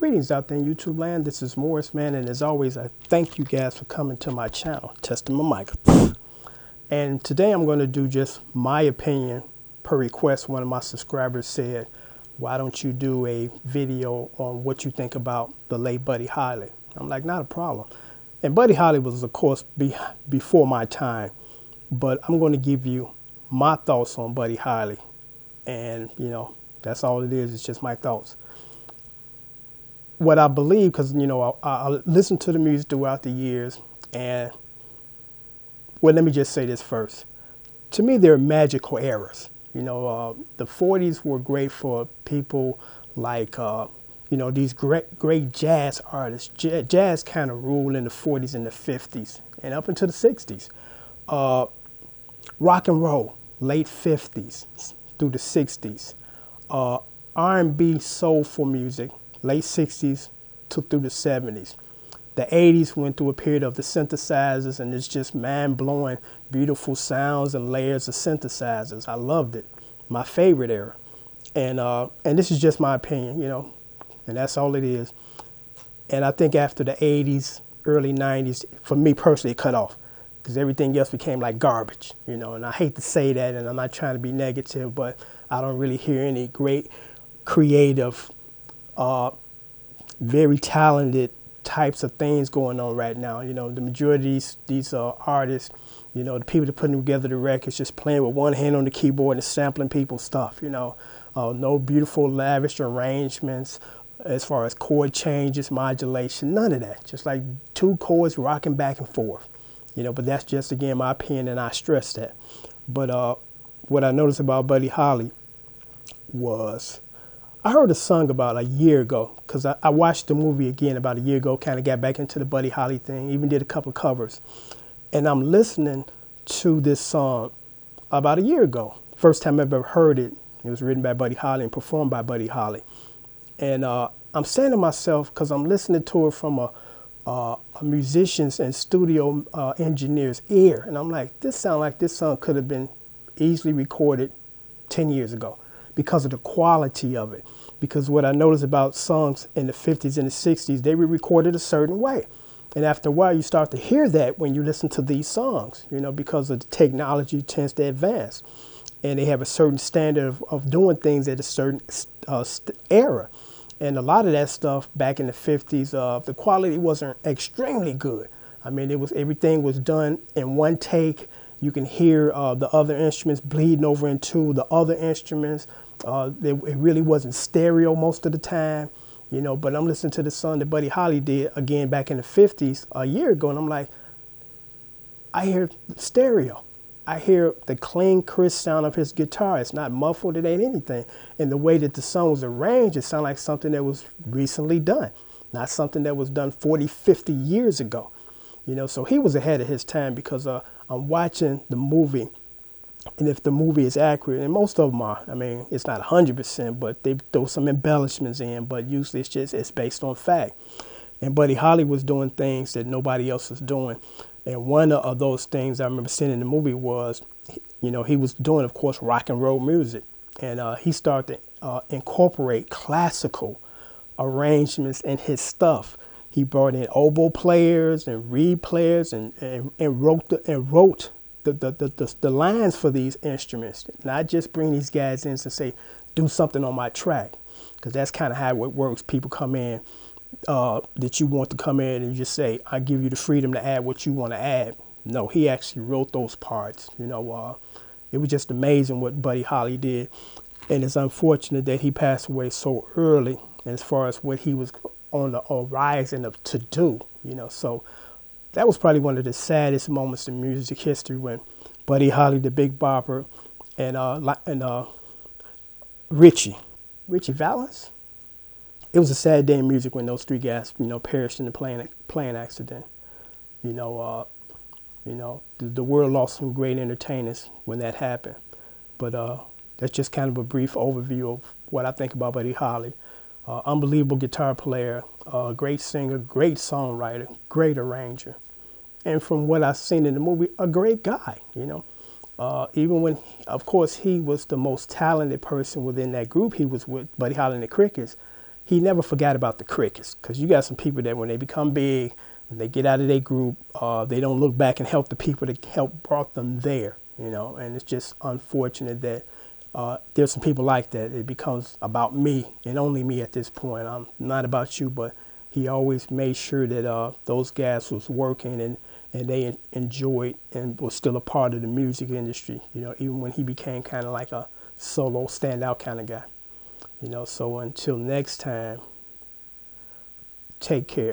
Greetings out there in YouTube land. This is Morris, man, and as always, I thank you guys for coming to my channel, testing my mic. And today I'm going to do just my opinion per request. One of my subscribers said, why don't you do a video on what you think about the late Buddy Holly? I'm like, not a problem. And Buddy Holly was, of course, before my time, but I'm going to give you my thoughts on Buddy Holly. And, that's all it is. It's just my thoughts. What I believe, because, I listened to the music throughout the years, and, well, let me just say this first. To me, they're magical eras. The 40s were great for people like, these great jazz artists. Jazz kind of ruled in the 40s and the 50s and up into the 60s. Rock and roll, late 50s through the 60s. R&B, soulful music, late 60s through the 70s. The 80s went through a period of the synthesizers, and it's just mind-blowing, beautiful sounds and layers of synthesizers. I loved it. My favorite era. And this is just my opinion, and that's all it is. And I think after the 80s, early 90s, for me personally, it cut off because everything else became like garbage, and I hate to say that, and I'm not trying to be negative, but I don't really hear any great, creative, very talented types of things going on right now. The majority of these artists, the people that putting together the records, just playing with one hand on the keyboard and sampling people's stuff. No beautiful, lavish arrangements as far as chord changes, modulation, none of that. Just like two chords rocking back and forth. But that's just, again, my opinion, and I stress that. But what I noticed about Buddy Holly was, I heard a song about a year ago, because I watched the movie again about a year ago, kind of got back into the Buddy Holly thing, even did a couple of covers. And I'm listening to this song about a year ago. First time I've ever heard it. It was written by Buddy Holly and performed by Buddy Holly. And I'm saying to myself, because I'm listening to it from a musician's and studio engineer's ear, and I'm like, this sounds like this song could have been easily recorded 10 years ago because of the quality of it. Because what I noticed about songs in the 50s and the 60s, they were recorded a certain way. And after a while, you start to hear that when you listen to these songs, because of the technology tends to advance. And they have a certain standard of doing things at a certain era. And a lot of that stuff back in the 50s, the quality wasn't extremely good. I mean, everything was done in one take. You can hear the other instruments bleeding over into the other instruments. It really wasn't stereo most of the time, but I'm listening to the song that Buddy Holly did again back in the 50s a year ago, and I'm like, I hear stereo. I hear the clean, crisp sound of his guitar. It's not muffled, it ain't anything. And the way that the song was arranged, it sounded like something that was recently done, not something that was done 40, 50 years ago. So he was ahead of his time, because I'm watching the movie, and if the movie is accurate, and most of them are, I mean, it's not 100%, but they throw some embellishments in, but usually it's based on fact. And Buddy Holly was doing things that nobody else was doing. And one of those things I remember seeing in the movie was, he was doing, of course, rock and roll music. And he started to incorporate classical arrangements in his stuff. He brought in oboe players and reed players and wrote the lines for these instruments. Not just bring these guys in to say, do something on my track. Because that's kind of how it works. People come in that you want to come in and you just say, I give you the freedom to add what you want to add. No, he actually wrote those parts. It was just amazing what Buddy Holly did. And it's unfortunate that he passed away so early, as far as what he was on the horizon of to do, So that was probably one of the saddest moments in music history, when Buddy Holly, the Big Bopper, and Ritchie Valens. It was a sad day in music when those three guys, perished in a plane accident. The world lost some great entertainers when that happened. But that's just kind of a brief overview of what I think about Buddy Holly. Unbelievable guitar player, great singer, great songwriter, great arranger. And from what I've seen in the movie, a great guy, Even when, of course, he was the most talented person within that group he was with, Buddy Holly and the Crickets. he never forgot about the Crickets, because you got some people that when they become big and they get out of their group, they don't look back and help the people that helped brought them there, you know. And it's just unfortunate that there's some people like that. It becomes about me and only me at this point. I'm not about you, but he always made sure that those guys was working and they enjoyed and was still a part of the music industry, you know, even when he became kind of like a solo standout kind of guy, you know. So until next time, take care.